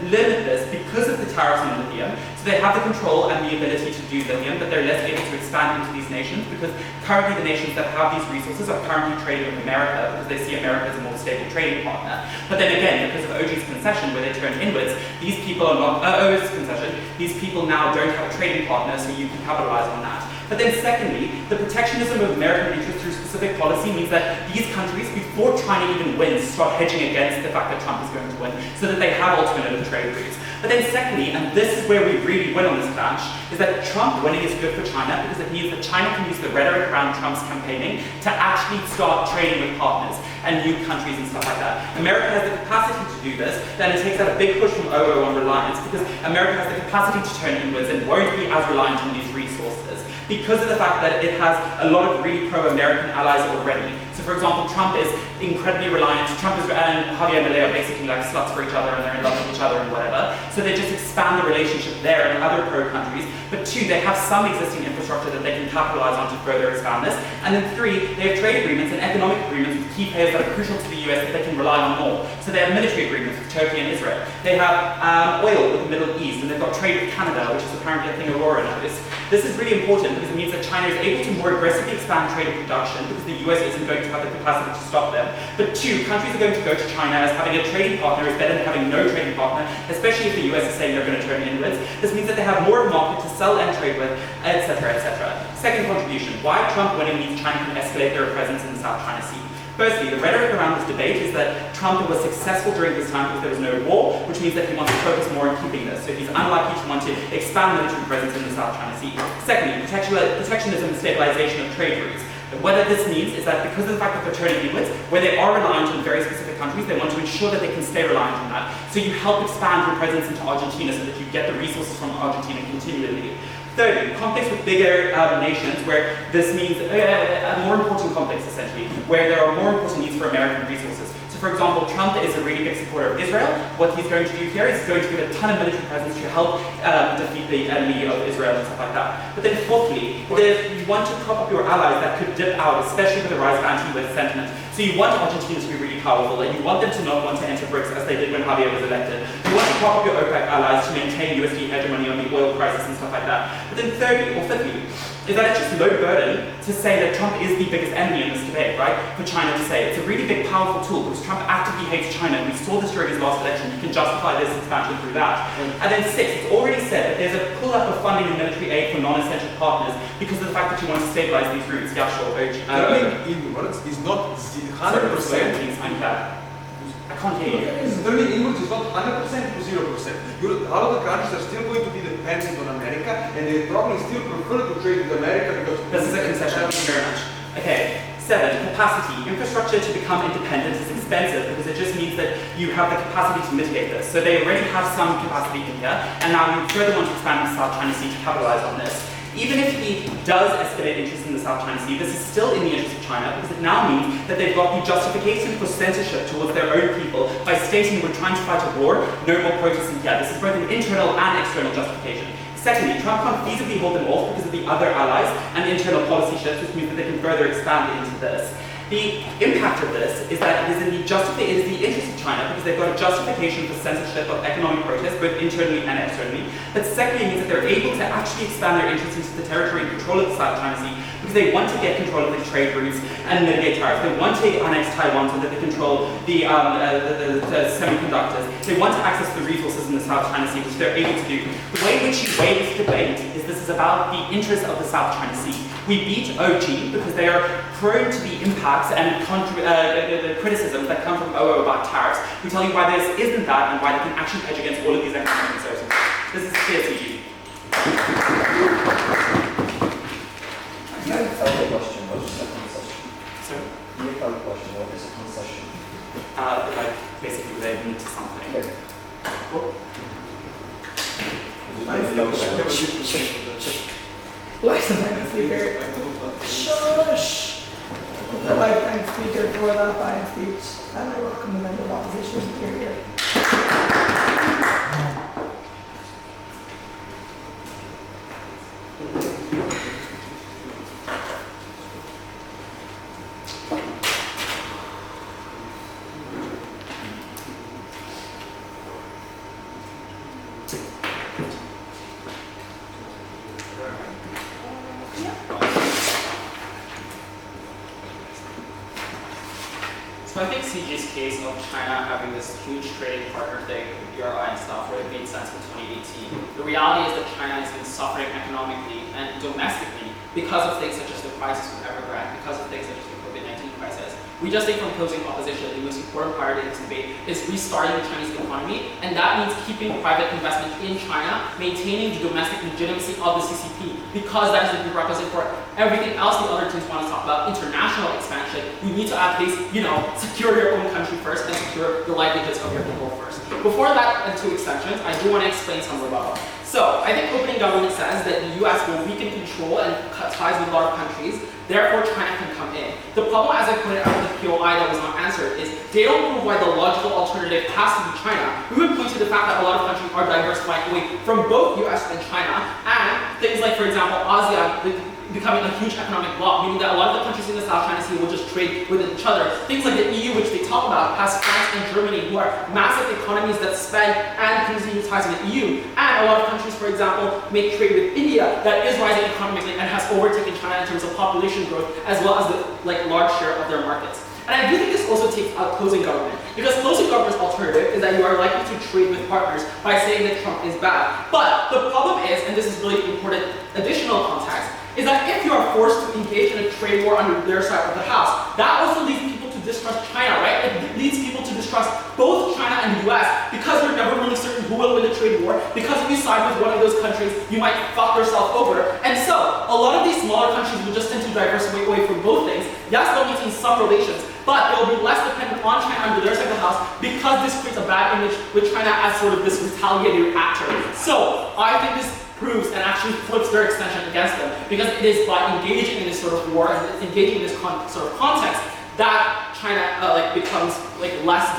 limit this because of the tariffs on lithium. So they have the control and the ability to do lithium, but they're less able to expand into these nations because currently the nations that have these resources are currently trading with America because they see America as a more stable trading partner. But then again, because of OG's concession, where they turn inwards, these people are not, OG's concession, these people now don't have a trading partner, so you can capitalize on that. But then secondly, the protectionism of American interests through specific policy means that these countries, before China even wins, start hedging against the fact that Trump is going to win, so that they have alternative trade routes. But then secondly, and this is where we really win on this clash, is that Trump winning is good for China because it means that China can use the rhetoric around Trump's campaigning to actually start trading with partners and new countries and stuff like that. America has the capacity to do this, then it takes out a big push from OO on reliance because America has the capacity to turn inwards and won't be as reliant on these resources because of the fact that it has a lot of really pro-American allies already. So for example, Trump is incredibly reliant. Trump and Javier Milei are basically like sluts for each other and they're in love with each other and whatever. So they just expand the relationship there and other pro-countries. But two, they have some existing infrastructure that they can capitalize on to further expand this. And then three, they have trade agreements and economic agreements with key players that are crucial to the US that they can rely on more. So they have military agreements with Turkey and Israel. They have oil with the Middle East, and they've got trade with Canada, which is apparently a thing Aurora knows. This is really important because it means that China is able to more aggressively expand trade and production because the US isn't going to have the capacity to stop them. But two, countries are going to go to China as having a trading partner is better than having no trading partner, especially if the US is saying they're going to turn inwards. This means that they have more of a market to sell and trade with, etc., etc. Second contribution, why Trump winning means China can escalate their presence in the South China Sea. Firstly, the rhetoric around this debate is that Trump was successful during this time because there was no war, which means that he wants to focus more on keeping this. So he's unlikely to want to expand military presence in the South China Sea. Secondly, protectionism and stabilization of trade routes. What this means is that because of the fact that they're turning inwards, where they are reliant on very specific countries, they want to ensure that they can stay reliant on that. So you help expand your presence into Argentina so that you get the resources from Argentina continually. Thirdly, conflicts with bigger nations, where this means more important conflicts, essentially, where there are more important needs for American resources. So, for example, Trump is a really big supporter of Israel. What he's going to do here is he's going to give a ton of military presence to help defeat the enemy of Israel and stuff like that. But then fourthly, you want to prop up your allies that could dip out, especially with the rise of anti-US sentiment. So you want Argentina to be really powerful, and you want them to not want to enter BRICS as they did when Javier was elected. You want to prop up your OPEC allies to maintain USD hegemony on the oil crisis and stuff like that. But then thirdly, or fifthly, is that it's just low burden to say that Trump is the biggest enemy in this debate, right? For China to say. It's a really big, powerful tool because Trump actively hates China. We saw this during his last election. You can justify this expansion through that. And then six, it's already said that there's a pull-up of funding and military aid for non-essential partners because of the fact that you want to stabilize these routes. Yeah, sure. Inwards is not 100%. I can't hear you. Turning inwards is not 100% to 0%. A lot of the countries are still going to be dependent on America, and they probably still prefer to trade with America because this is a concession. Thank you very much. Okay. 7. Capacity. Infrastructure to become independent is expensive because it just means that you have the capacity to mitigate this. So they already have some capacity in here, and now you further want to expand the South China Sea to capitalize on this. Even if he does escalate interest in the South China Sea, this is still in the interest of China because it now means that they've got the justification for censorship towards their own people by stating we're trying to fight a war, no more protesting here. This is both an internal and external justification. Secondly, Trump can't feasibly hold them off because of the other allies and internal policy shifts, which means that they can further expand into this. The impact of this is that it is in the interest of China because they've got a justification for censorship of economic protest, both internally and externally. But secondly, it means that they're able to actually expand their interest into the territory and control of the South China Sea because they want to get control of the trade routes and mitigate tariffs. They want to annex Taiwan so that they control the semiconductors. They want to access the resources in the South China Sea, which they're able to do. The way in which you weigh this debate is this is about the interest of the South China Sea. We beat OG because they are prone to the impacts and the criticisms that come from OO about tariffs. We tell you why this isn't that and why they can actually hedge against all of these economic uncertainties. This is clear to you. Question, what is a concession? Sorry? Question, what is a concession? Like basically they need to something. Okay. Cool. Lifetime speaker. Shush. The lifetime speaker for the fine speech, and I welcome the member of opposition here. So I think CG's case of China having this huge trading partner thing with BRI and stuff really made sense in 2018. The reality is that China has been suffering economically and domestically because of things such as the crisis with Evergrande, because of things such as the COVID-19 crisis. We just think from opposing opposition, the most important part of this debate is restarting the Chinese economy, and that means keeping private investment in China, maintaining the domestic legitimacy of the CCP, because that is the prerequisite for everything else the other teams want to talk about, international expansion. We need to at least, secure your own country first and secure the livelihoods of your people first. Before that, and two extensions, I do want to explain some rebuttal. So, I think opening government says that the US will weaken control and cut ties with a lot of countries, therefore China can come in. The problem, as I put it out in the POI that was not answered, is they don't prove why the logical alternative has to be China. We would point to the fact that a lot of countries are diversifying away from both US and China, and things like, for example, ASEAN becoming a huge economic bloc, meaning that a lot of the countries in the South China Sea will just trade with each other. Things like the EU, which they talk about, has France and Germany, who are massive economies that spend and continue ties with the EU. And a lot of countries, for example, make trade with India that is rising economically and has overtaken China in terms of population growth, as well as the large share of their markets. And I do think this also takes out closing government, because closing government's alternative is that you are likely to trade with partners by saying that Trump is bad. But the problem is, and this is really important additional context, is that if you are forced to engage in a trade war under their side of the house, that also leads people to distrust China, right? It leads people to distrust both China and the US because they're never really certain who will win the trade war, because if you side with one of those countries, you might fuck yourself over. And so, a lot of these smaller countries will just tend to diversify away from both things. Yes, they'll maintain some relations, but they'll be less dependent on China under their side of the house, because this creates a bad image with China as sort of this retaliatory actor. So, I think this proves and actually flips their extension against them, because it is by engaging in this sort of war and engaging in this sort of context that China becomes less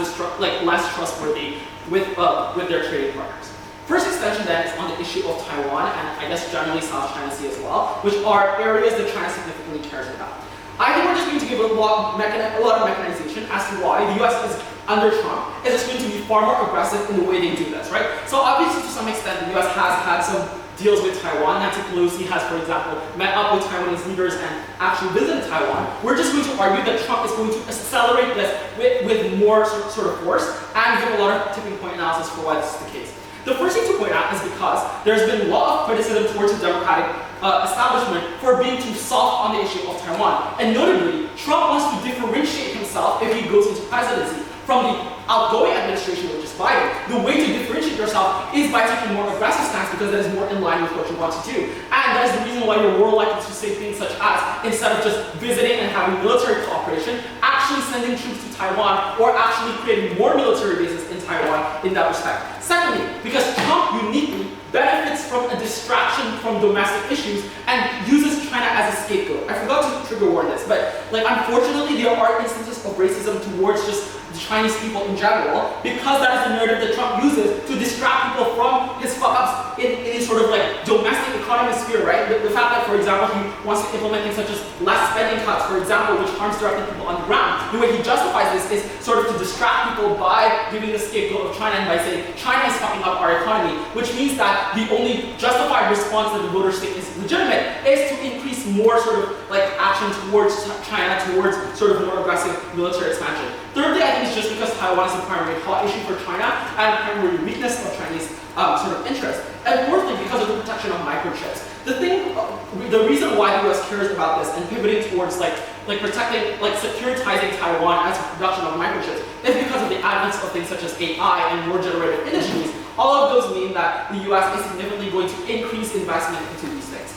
trustworthy with their trading partners. First extension then is on the issue of Taiwan and I guess generally South China Sea as well, which are areas that China significantly cares about. I think we're just going to give a lot of mechanization as to why the US is under Trump is just going to be far more aggressive in the way they do this, right? So obviously to some extent the US has had some deals with Taiwan. Nancy Pelosi has, for example, met up with Taiwanese leaders and actually visited Taiwan. We're just going to argue that Trump is going to accelerate this with more sort of force and give a lot of tipping point analysis for why this is the case. The first thing to point out is because there's been a lot of criticism towards the Democratic establishment for being too soft on the issue of Taiwan. And notably, Trump wants to differentiate himself if he goes into presidency from the outgoing administration, which is Biden. The way to differentiate yourself is by taking a more aggressive stance because that is more in line with what you want to do. And that is the reason why you're more likely to say things such as, instead of just visiting and having military cooperation, actually sending troops to Taiwan or actually creating more military bases in Taiwan in that respect. Secondly, because Trump uniquely benefits from a distraction from domestic issues and uses China as a scapegoat. I forgot to trigger warn this, but unfortunately there are instances of racism towards just the Chinese people in general, because that is the narrative that Trump uses to distract people from his fuck-ups in a sort of domestic economy sphere, right? The fact that, for example, he wants to implement things such as less spending cuts, for example, which harms directly people on the ground. The way he justifies this is sort of to distract people by giving the scapegoat of China and by saying China is fucking up our economy, which means that the only justified response that the voters think is legitimate is to increase more sort of action towards China, towards sort of more aggressive military expansion. Thirdly, I think it's just because Taiwan is a primary hot issue for China and a primary weakness of Chinese sort of interest. And fourthly, because of the protection of microchips. The reason why the US cares about this and pivoting towards protecting, securitizing Taiwan as a production of microchips is because of the advent of things such as AI and more generative industries. All of those mean that the US is significantly going to increase investment into these things.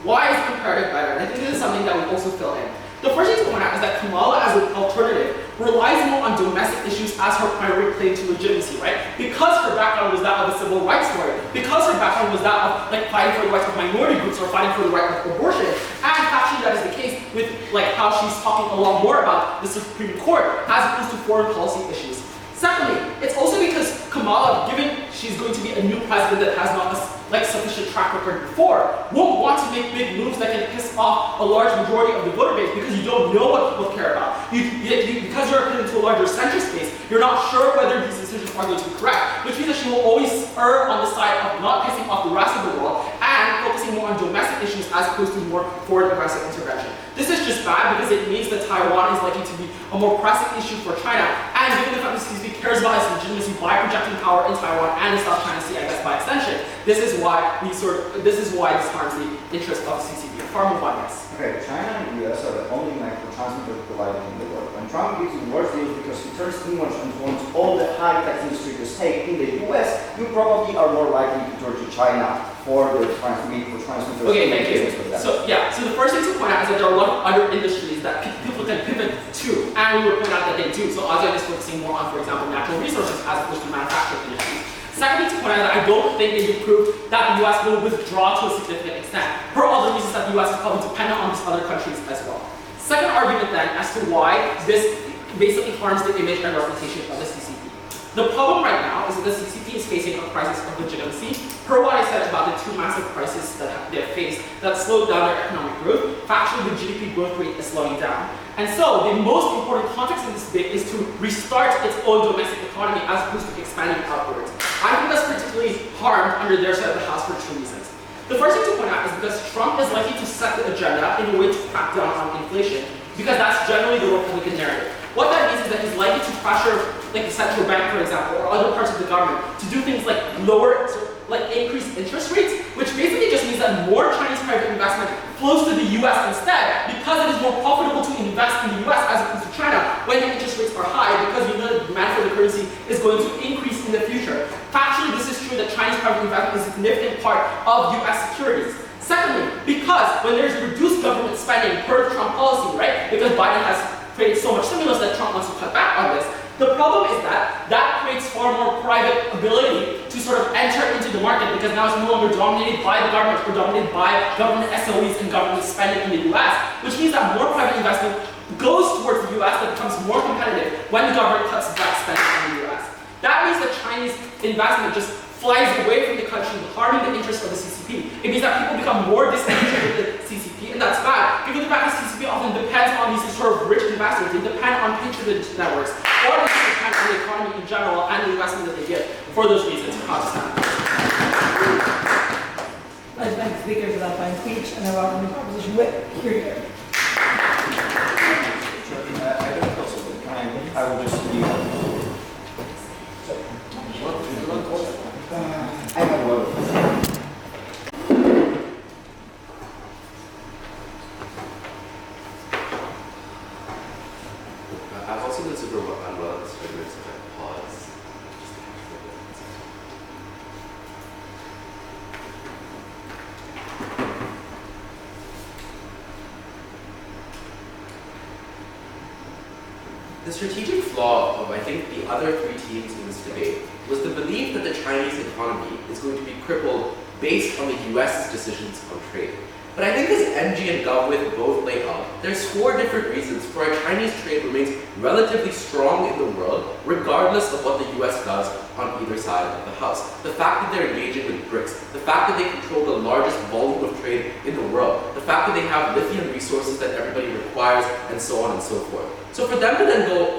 Why is comparative better? And I think this is something that we also fill in. The first thing to point out is that Kamala, as an alternative, relies more on domestic issues as her primary claim to legitimacy, right? Because her background was that of a civil rights story, because her background was that of fighting for the rights of minority groups or fighting for the right of abortion, and actually that is the case with how she's talking a lot more about the Supreme Court as opposed to foreign policy issues. Secondly, it's also because Kamala, given she's going to be a new president that has not sufficient track record before, won't want to make big moves that can piss off a large majority of the voter base because you don't know what people care about. Because you're appealing to a larger centrist base, you're not sure whether these decisions are going to be correct, which means that she will always err on the side of not pissing off the rest of the world and focusing more on domestic issues as opposed to more foreign aggressive intervention. This is just bad because it means that Taiwan is likely to be a more pressing issue for China, and given the fact that CCP cares about its legitimacy by projecting power in Taiwan and in South China Sea, I guess by extension, this is why this harms the interest of the CCP. Far more obvious. Okay, China and the US are the only microtransmitter provider in the world. When Trump gives you worse deals because he turns too much and wants all the high-tech industry to stay in the US, you probably are more likely to turn to China for the transmitters. Okay, thank you. So the first thing to point out is that there are a lot of other industries that people can pivot to, and we would point out that they do. So ASEAN is focusing more on, for example, natural resources as opposed to manufacturing industries. Secondly, to point out that I don't think that you proved that the US will withdraw to a significant extent. For all the reasons that the US is probably dependent on these other countries as well. Second argument then as to why this basically harms the image and reputation of the CCP. The problem right now is that the CCP is facing a crisis of legitimacy. Per what I said about the two massive crises that they have faced that slowed down their economic growth, factually the GDP growth rate is slowing down. And so the most important context in this debate is to restart its own domestic economy as opposed to expanding outwards. I think that's particularly harmed under their side of the house for two reasons. The first thing to point out is because Trump is likely to set the agenda in a way to crack down on inflation, because that's generally the Republican narrative. What that means is that he's likely to pressure the central bank, for example, or other parts of the government to do things like increase interest rates, which basically just means that more Chinese private investment flows to the US instead, because it is more profitable to invest in the US as opposed to China when the interest rates are high, because you know the demand for the currency is going to increase in the future. Factually, this is private investment is a significant part of US securities. Secondly, because when there's reduced government spending per Trump policy, right, because Biden has created so much stimulus that Trump wants to cut back on this, the problem is that that creates far more private ability to sort of enter into the market because now it's no longer dominated by the government, or dominated by government SOEs and government spending in the US, which means that more private investment goes towards the US that becomes more competitive when the government cuts back spending in the US. That means that Chinese investment just flies away from the country, harming the interests of the CCP. It means that people become more disinterested with the CCP, and that's bad. Because the fact that CCP often depends on these sort of rich investors. They depend on patronage networks, or they depend on the economy in general and the investment that they get. For those reasons, cause that. I'd thank the speaker for that fine speech, and I welcome the proposition with here. I don't know, so I will just leave. I have a lot of I've also been super unwell this week, so I pause. The strategic flaw of, I think, the other three teams in this debate was the belief that the Chinese economy is going to be crippled based on the US's decisions on trade. But I think as NG and GovWith both lay out, there's 4 different reasons for why Chinese trade remains relatively strong in the world, regardless of what the US does on either side of the house. The fact that they're engaging with BRICS, the fact that they control the largest volume of trade in the world, the fact that they have lithium resources that everybody requires, and so on and so forth. So for them to then go,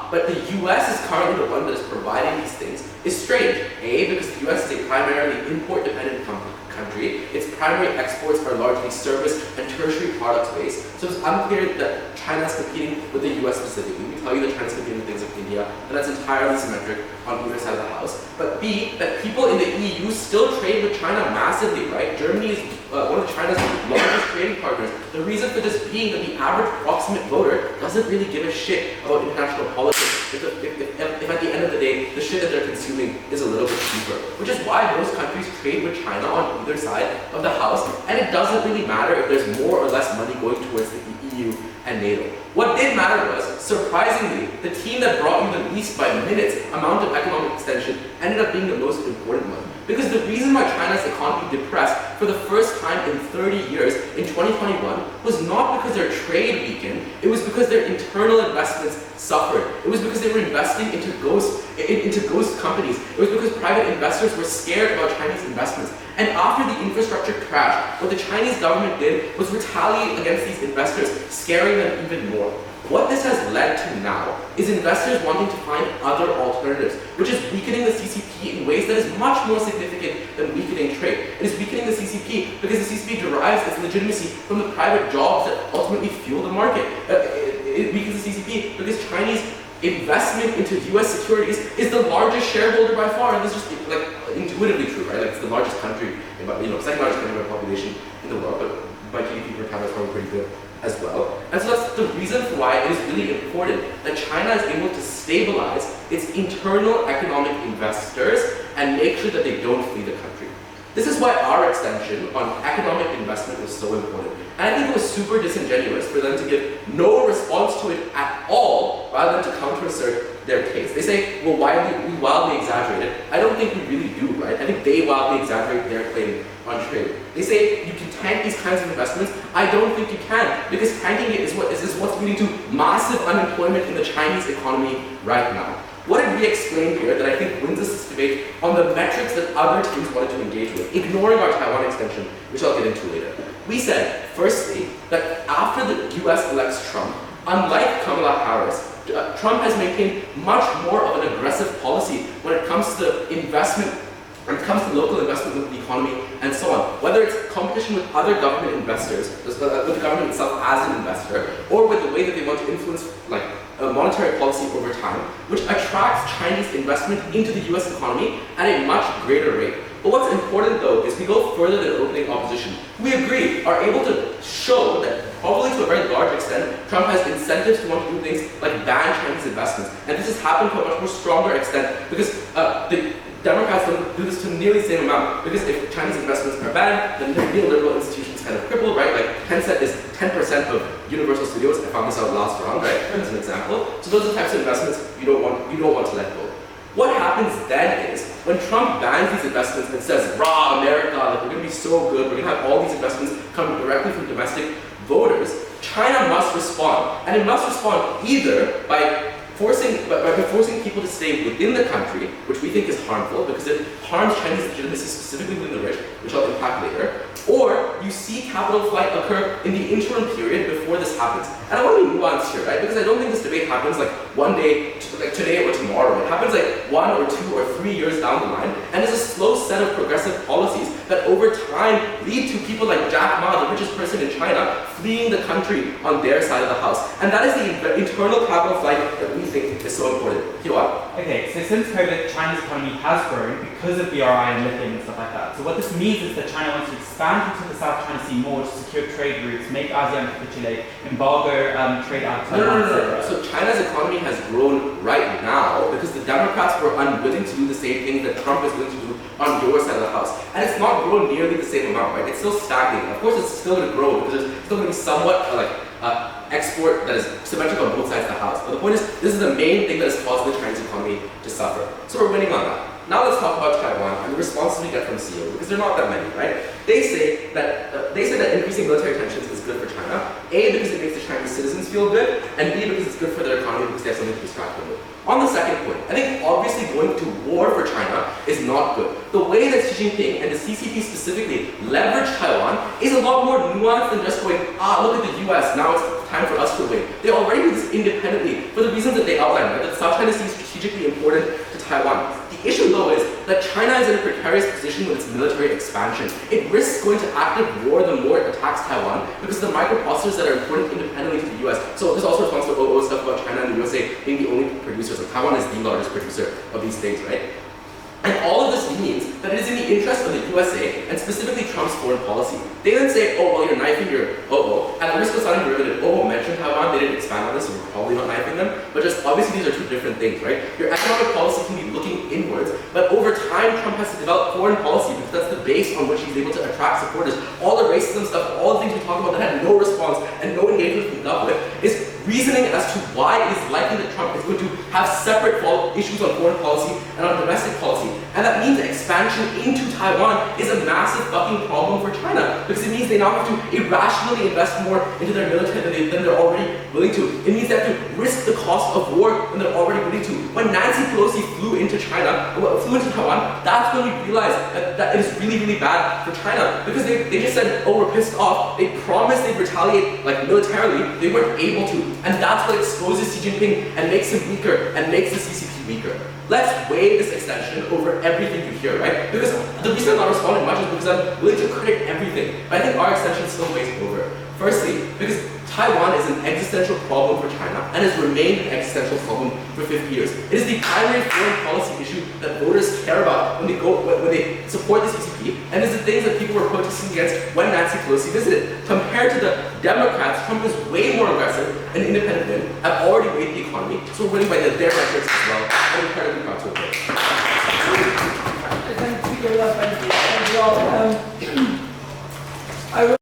but the US is currently the one that is providing these things, is strange. A, because the US is a primarily import-dependent country, its primary exports are largely service and tertiary products based, so it's unclear that China is competing with the US specifically. We tell you that China is competing with things like India, and that's entirely symmetric on either side of the house. But B, that people in the EU still trade with China massively, right? Germany is one of China's largest trading partners. The reason for this being that the average proximate voter doesn't really give a shit about international politics if at the end of the day, the shit that they're consuming is a little bit cheaper. Which is why most countries trade with China on either side of the house, and it doesn't really matter if there's more or less money going towards the EU and NATO. What did matter was, surprisingly, the team that brought you the least by minutes amount of economic extension ended up being the most important one. Because the reason why China's economy depressed for the first time in 30 years in 2021 was not because their trade weakened, it was because their internal investments suffered. It was because they were investing into ghost companies. It was because private investors were scared about Chinese investments. And after the infrastructure crashed, what the Chinese government did was retaliate against these investors, scaring them even more. What this has led to now is investors wanting to find other alternatives, which is weakening the CCP in ways that is much more significant than weakening trade. It is weakening the CCP because the CCP derives its legitimacy from the private jobs that ultimately fuel the market. It weakens the CCP because Chinese investment into US securities is the largest shareholder by far, and this is just like intuitively true, right? Like it's the largest country, second largest country by population in the world, but by GDP per capita it's probably pretty good as well. And so that's the reason for why it is really important that China is able to stabilize its internal economic investors and make sure that they don't flee the country. This is why our extension on economic investment was so important. And I think it was super disingenuous for them to give no response to it at all, rather than to counter-assert their case. They say, well, we wildly exaggerated. I don't think we really do, right? I think they wildly exaggerate their claim on trade. They say you can tank these kinds of investments. I don't think you can, because tanking it is what's leading to massive unemployment in the Chinese economy right now. What did we explain here that I think wins us this debate on the metrics that other teams wanted to engage with, ignoring our Taiwan extension, which I'll get into later? We said, firstly, that after the US elects Trump, unlike Kamala Harris, Trump has maintained much more of an aggressive policy when it comes to investment, when it comes to local investment in the economy, and so on. Whether it's competition with other government investors, with the government itself as an investor, or with the way that they want to influence monetary policy over time, which attracts Chinese investment into the US economy at a much greater rate. But what's important though is we go further than opening opposition. We agree, are able to show that probably to a very large extent, Trump has incentives to want to do things like ban Chinese investments. And this has happened to a much more stronger extent because Democrats don't do this to nearly the same amount, because if Chinese investments are banned, then the neoliberal institutions kind of cripple, right? Like Tencent is 10% of Universal Studios. I found this out last round, right? As an example. So those are the types of investments you don't want to let go. What happens then is, when Trump bans these investments and says, rah, America, like, we're going to be so good, we're going to have all these investments come directly from domestic voters, China must respond. And it must respond either by forcing people to stay within the country, which we think is harmful because it harms Chinese legitimacy, specifically within the rich, which I'll unpack later, or you see capital flight occur in the interim period before this happens. And I want to be nuanced here, right? Because I don't think this debate happens like one day, like today or tomorrow. It happens like 1 or 2 or 3 years down the line, and it's a slow set of progressive policies that over time lead to people like Jack Ma, the richest person in China, fleeing the country on their side of the house. And that is the internal capital flight that we think is so important. Okay, so since COVID, China's economy has grown because of BRI and lithium and stuff like that. So what this means is that China wants to expand into the South China Sea more to secure trade routes, make ASEAN capitulate, embargo trade out to Taiwan, etc. So China's economy has grown right now because the Democrats were unwilling to do the same thing that Trump is willing to do on your side of the house. And it's not grown nearly the same amount, right? It's still stagnating. Of course, it's still going to grow because there's still going to be somewhat export that is symmetrical on both sides of the house. But the point is, this is the main thing that is causing the Chinese economy to suffer. So we're winning on that. Now let's talk about Taiwan and the responses we get from CEO, because there are not that many, right? They say that increasing military tensions is good for China. A, because it makes the Chinese citizens feel good, and B, because it's good for their economy because they have something to distract them with. On the second point, I think obviously going to war for China is not good. The way that Xi Jinping and the CCP specifically leverage Taiwan is a lot more nuanced than just going, look at the US, now it's time for us to win. They already do this independently for the reasons that they outlined, right? That South China Sea is strategically important to Taiwan. The issue though is that China is in a precarious position with its military expansion. It risks going to active war the more it attacks Taiwan because of the microprocessors that are important independently to the US. So this also responds to OO stuff about China and the USA being the only producers. Like Taiwan is the largest producer of these things, right? And all of this means that it is in the interest of the USA and specifically Trump's foreign policy. They then say, oh, well, you're knifing your at the risk of sounding derivative, mentioned Taiwan, they didn't expand on this, so we're probably not knifing them. But just obviously these are two different things, right? Your economic policy can be looking inwards, but over time Trump has to develop foreign policy because that's the base on which he's able to attract supporters. All the racism stuff, all the things we talked about that had no response and no engagement from the government is reasoning as to why it is likely that Trump is going to have separate issues on foreign policy and on domestic policy. And that means expansion into Taiwan is a massive fucking problem for China because it means they now have to irrationally invest more into their military than they're already willing to. It means they have to risk the cost of war than they're already willing to. When Nancy Pelosi flew into Taiwan, that's when we realized that it is really, really bad for China because they just said, oh, we're pissed off. They promised they'd retaliate like militarily. They weren't able to. And that's what exposes Xi Jinping and makes him weaker and makes the CCP weaker. Let's weigh this extension over everything you hear, right? Because the reason I'm not responding much is because I'm willing to critic everything. But I think our extension still weighs over. Firstly, because Taiwan is an existential problem for China and has remained an existential problem for 50 years. It is the primary foreign policy issue that voters care about when they support the CCP, and it's the things that people were protesting against when Nancy Pelosi visited. Compared to the Democrats, Trump is way more aggressive and independent men have already weighed the economy, so we're winning by their metrics as well. I'm incredibly proud to admit.